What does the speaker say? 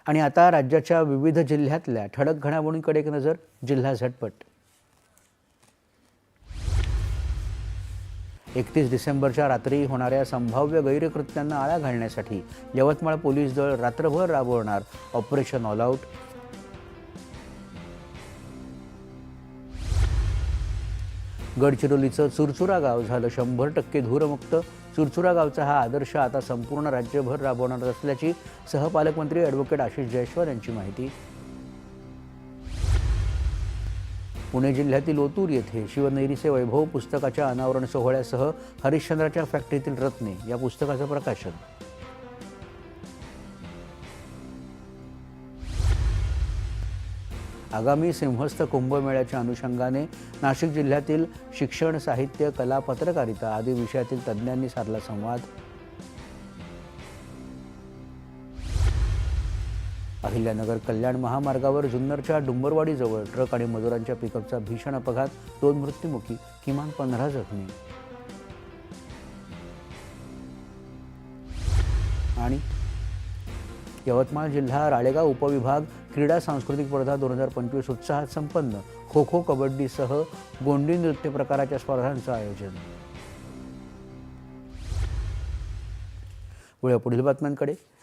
आणि आता राज्याच्या विविध जिल्ह्यातल्या ठळक घडामोडींकडे एक नजर. जिल्हा झटपट. 31 डिसेंबरच्या रात्री होणाऱ्या संभाव्य गैरकृत्यांना आळा घालण्यासाठी यवतमाळ पोलीस दल रात्रभर राबवणार ऑपरेशन ऑल आउट. गडचिरोलीचं चुरचुरा गाव झालं 100% धूरमुक्त. चुरचुरा गावचा हा आदर्श आता संपूर्ण राज्यभर राबवणार असल्याची सहपालकमंत्री ॲडव्होकेट आशिष जयस्वाल यांची माहिती. पुणे जिल्ह्यातील ओतूर येथे शिवनेरीचे वैभव पुस्तकाच्या अनावरण सोहळ्यासह हरिश्चंद्राच्या फॅक्टरीतील रत्ने या पुस्तकाचं प्रकाशन. आगामी सिंहस्थ कुंभमेळ्याच्या अनुषंगाने नाशिक जिल्ह्यातील शिक्षण, साहित्य, कला, पत्रकारिता आदी विषयातील तज्ज्ञांनी साधला संवाद. अहिल्यानगर कल्याण महामार्गावर जुन्नरच्या डुंबरवाडीजवळ ट्रक आणि मजुरांच्या पिकअपचा भीषण अपघात. 2 मृत्युमुखी, किमान 15 जखमी. आणि यवतमाळ जिल्हा राळेगाव उपविभाग क्रीडा सांस्कृतिक स्पर्धा 2025 उत्साहात संपन्न. खो खो, कबड्डीसह गोंडी नृत्य प्रकाराच्या स्पर्धांचं आयोजन. पुढील बातम्यांकडे.